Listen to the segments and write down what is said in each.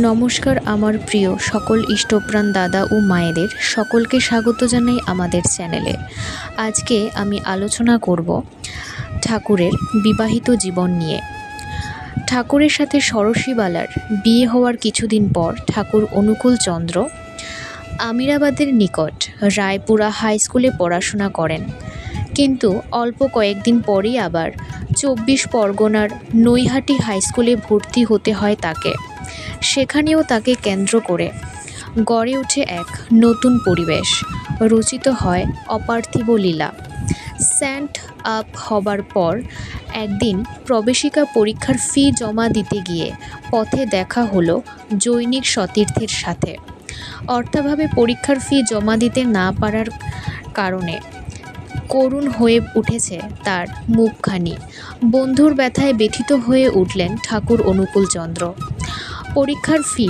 নমস্কার আমার প্রিয় সকল ইষ্টপ্রাণ দাদা ও মায়েদের সকলকে স্বাগত জানাই আমাদের চ্যানেলে। আজকে আমি আলোচনা করব ঠাকুরের বিবাহিত জীবন নিয়ে। ঠাকুরের সাথে ষড়শীবালার বিয়ে হওয়ার কিছুদিন পর ঠাকুর অনুকূল চন্দ্র আমিরাবাদের নিকট রায়পুরা হাই স্কুলে পড়াশোনা করেন, কিন্তু অল্প কয়েকদিন পরেই আবার ২৪ পরগনার নৈহাটি হাই স্কুলে ভর্তি হতে হয় তাকে। সেখানেও তাকে কেন্দ্র করে গড়ে ওঠে এক নতুন পরিবেশ, রচিত হয় অপার্থিব লীলা। সেন্ট আপ হবার পর একদিন প্রবেশিকা পরীক্ষার ফি জমা দিতে গিয়ে পথে দেখা হলো জৈনিক সতীর্থের সাথে। অর্থাভাবে পরীক্ষার ফি জমা দিতে না পারার কারণে করুণ হয়ে উঠেছে তার মুখখানি। বন্ধুর ব্যথায় ব্যথিত হয়ে উঠলেন ঠাকুর অনুকূল চন্দ্র। পরীক্ষার ফি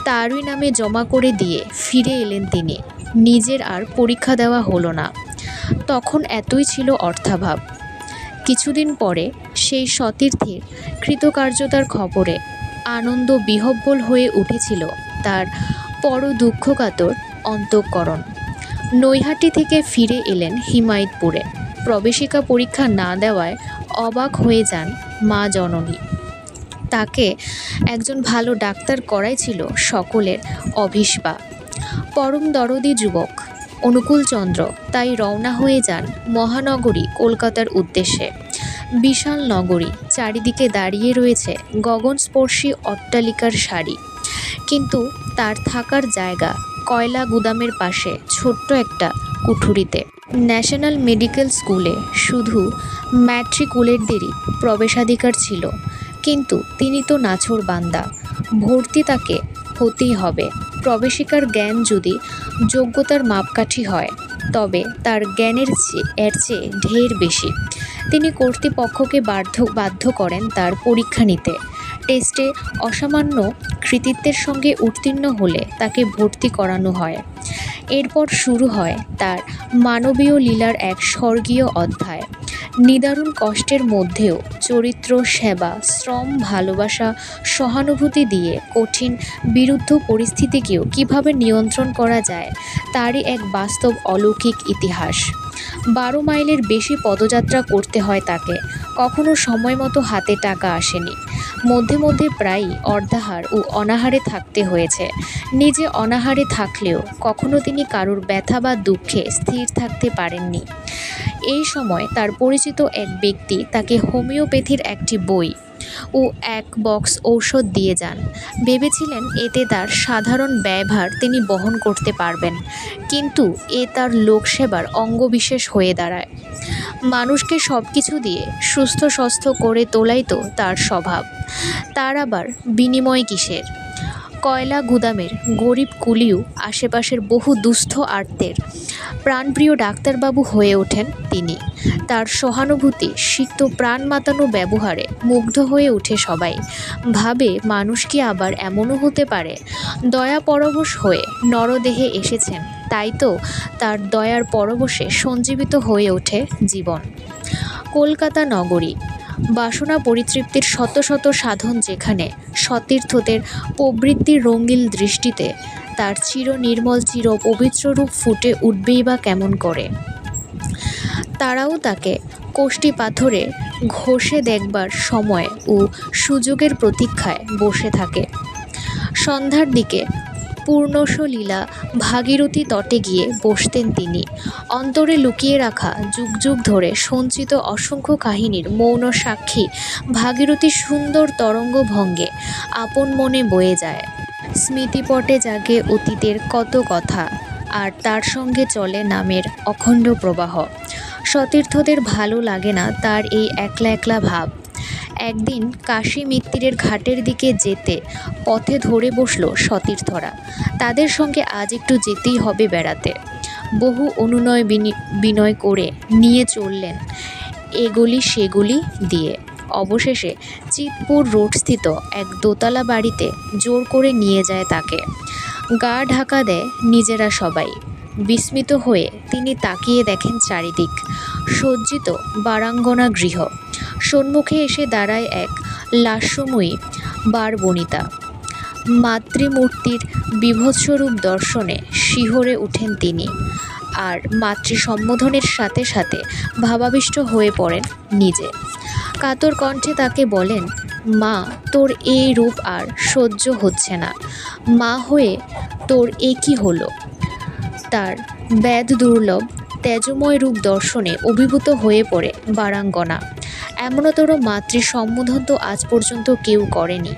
তারই নামে জমা করে দিয়ে ফিরে এলেন তিনি। নিজের আর পরীক্ষা দেওয়া হলো না। তখন এতই ছিল অর্থাভাব। কিছুদিন পরে সেই সতীর্থের কৃতকার্যতার খবরে আনন্দ বিহ্বল হয়ে উঠেছিল তার পর দুঃখকাতর অন্তঃকরণ। নৈহাটি থেকে ফিরে এলেন হিমায়তপুরে। প্রবেশিকা পরীক্ষা না দেওয়ায় অবাক হয়ে যান মা জননী। তাকে একজন ভালো ডাক্তার করাই ছিল সকলের অভিপ্সা। পরম দরদি যুবক অনুকূল চন্দ্র তাই রওনা হয়ে যান মহানগরী কলকাতার উদ্দেশ্যে। বিশাল নগরী, চারিদিকে দাঁড়িয়ে রয়েছে গগনস্পর্শী অট্টালিকার সারি, কিন্তু তার থাকার জায়গা কয়লা গুদামের পাশে ছোট্ট একটা কুঠুরিতে। ন্যাশনাল মেডিকেল স্কুলে শুধু ম্যাট্রিকুলেটদেরই প্রবেশাধিকার ছিল, কিন্তু তিনি তো নাছোড় বান্দা, ভর্তি তাকে হতেই হবে। প্রবেশিকার জ্ঞান যদি যোগ্যতার মাপকাঠি হয়, তবে তার জ্ঞানের এর চেয়ে ঢের বেশি। তিনি কর্তৃপক্ষকে বাধ্য করেন তার পরীক্ষা নিতে। টেস্টে অসামান্য কৃতিত্বের সঙ্গে উত্তীর্ণ হলে তাকে ভর্তি করানো হয়। এরপর শুরু হয় তার মানবীয় লীলার এক স্বর্গীয় অধ্যায়। নিদারুণ কষ্টের মধ্যেও চরিত্র, সেবা, শ্রম, ভালোবাসা, সহানুভূতি দিয়ে কঠিন বিরুদ্ধ পরিস্থিতিকেও কিভাবে নিয়ন্ত্রণ করা যায়, তারই এক বাস্তব অলৌকিক ইতিহাস। ১২ মাইলের বেশি পদযাত্রা করতে হয় তাকে। কখনো সময় মতো হাতে টাকা আসেনি। মধ্যে মধ্যে প্রায়ই অর্ধাহার ও অনাহারে থাকতে হয়েছে। নিজে অনাহারে থাকলেও কখনো তিনি কারোর ব্যথা বা দুঃখে স্থির থাকতে পারেননি। এই সময় তার পরিচিত এক ব্যক্তি তাকে হোমিওপ্যাথির একটি বই ও এক বক্স ঔষধ দিয়ে যান। ভেবেছিলেন এতে তার সাধারণ ব্যয়ভার তিনি বহন করতে পারবেন, কিন্তু এ তার লোকসেবার অঙ্গবিশেষ হয়ে দাঁড়ায়। মানুষকে সব কিছু দিয়ে সুস্থ স্বাস্থ্য করে তোলাই তো তার স্বভাব। তার আবার বিনিময় কিসের? কয়লা গুদামের গরিব কুলিও আশেপাশের বহু দুস্থ আর্তের প্রাণপ্রিয় ডাক্তারবাবু হয়ে ওঠেন তিনি। তার সহানুভূতি সিক্ত প্রাণ মাতানো ব্যবহারে মুগ্ধ হয়ে ওঠে সবাই। ভাবে মানুষ কি আবার এমনও হতে পারে? দয়া পরবশ হয়ে নরদেহে এসেছেন, তাই তো তার দয়ার পরবশে সঞ্জীবিত হয়ে ওঠে জীবন। কলকাতা নগরী, বাসনা পরিতৃপ্তির শত শত সাধন, যেখানে সতীর্থদের প্রবৃত্তির রঙিন দৃষ্টিতে তার চির নির্মল চির পবিত্র রূপ ফুটে উঠবেই বা কেমন করে। তারাও তাকে কোষ্ঠী পাথরে ঘষে দেখবার সময় ও সুযোগের প্রতীক্ষায় বসে থাকে। সন্ধ্যার দিকে পূর্ণসলীলা ভাগীরথী তটে গিয়ে বসতেন তিনি। অন্তরে লুকিয়ে রাখা যুগ যুগ ধরে সঞ্চিত অসংখ্য কাহিনীর মৌন সাক্ষী ভাগীরথীর সুন্দর তরঙ্গ ভঙ্গে আপন মনে বয়ে যায়। স্মৃতিপটে জাগে অতীতের কত কথা, আর তার সঙ্গে চলে নামের অখণ্ড প্রবাহ। সতীর্থদের ভালো লাগে না তার এই একলা একলা ভাব। একদিন কাশী মিত্তিরের ঘাটের দিকে যেতে পথে ধরে বসল সতীর্থরা। তাদের সঙ্গে আজ একটু যেতেই হবে বেড়াতে। বহু অনুনয় বিনয় করে নিয়ে চললেন এগলি সেগুলি দিয়ে। অবশেষে চিতপুর রোডস্থিত এক দোতলা বাড়িতে জোর করে নিয়ে যায় তাকে। গা ঢাকা দেয় নিজেরা সবাই। বিস্মিত হয়ে তিনি তাকিয়ে দেখেন চারিদিক সজ্জিত বারাঙ্গনা গৃহ। সম্মুখে এসে দাঁড়ায় এক লাস্যময়ী বারবনিতা। মাতৃমূর্তির বীভৎসরূপ দর্শনে শিহরে ওঠেন তিনি, আর মাতৃ সম্বোধনের সাথে সাথে ভাবাবিষ্ট হয়ে পড়েন নিজে। কাতর কণ্ঠে তাকে বলেন, মা, তোর এই রূপ আর সহ্য হচ্ছে না। মা হয়ে তোর এ কী হলো? তার ব্যাধ দুর্লভ তেজময় রূপ দর্শনে অভিভূত হয়ে পড়ে বারাঙ্গনা। এমনতর মাতৃ সম্বোধন তো আজ পর্যন্ত কেউ করেনি।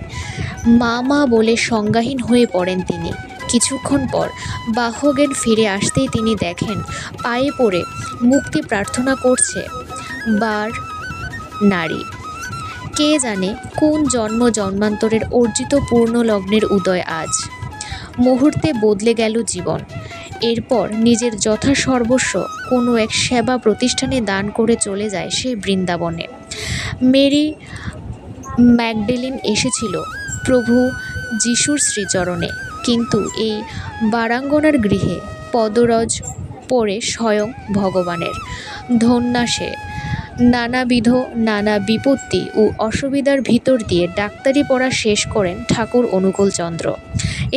মা মা বলে সংজ্ঞাহীন হয়ে পড়েন তিনি। কিছুক্ষণ পর বাহ্যজ্ঞান ফিরে আসতেই তিনি দেখেন পায়ে পড়ে মুক্তি প্রার্থনা করছে বার নারী। কে জানে কোন জন্ম জন্মান্তরের অর্জিত পূর্ণ লগ্নের উদয় আজ। মুহূর্তে বদলে গেল জীবন। এরপর নিজের যথাসর্বস্ব কোনো এক সেবা প্রতিষ্ঠানে দান করে চলে যায় সে বৃন্দাবনে। মেরি ম্যাগডেলিন এসেছিল প্রভু যিশুর শ্রীচরণে, কিন্তু এই বারাঙ্গনার গৃহে পদরজ পড়ে স্বয়ং ভগবানের। ধন্যা সে। নানা বিপত্তি ও অসুবিধার ভিতর দিয়ে ডাক্তারি পড়া শেষ করেন ঠাকুর অনুকূলচন্দ্র।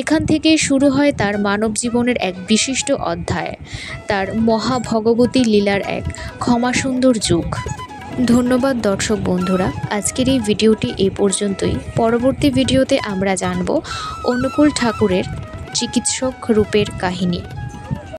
এখান থেকে শুরু হয় তার মানব জীবনের এক বিশিষ্ট অধ্যায়, তার মহাভগবতী লীলার এক ক্ষমাসুন্দর যুগ। ধন্যবাদ দর্শক বন্ধুরা, আজকের এই ভিডিওটি এই পর্যন্তই। পরবর্তী ভিডিওতে আমরা জানব অনুকূল ঠাকুরের চিকিৎসক রূপের কাহিনী।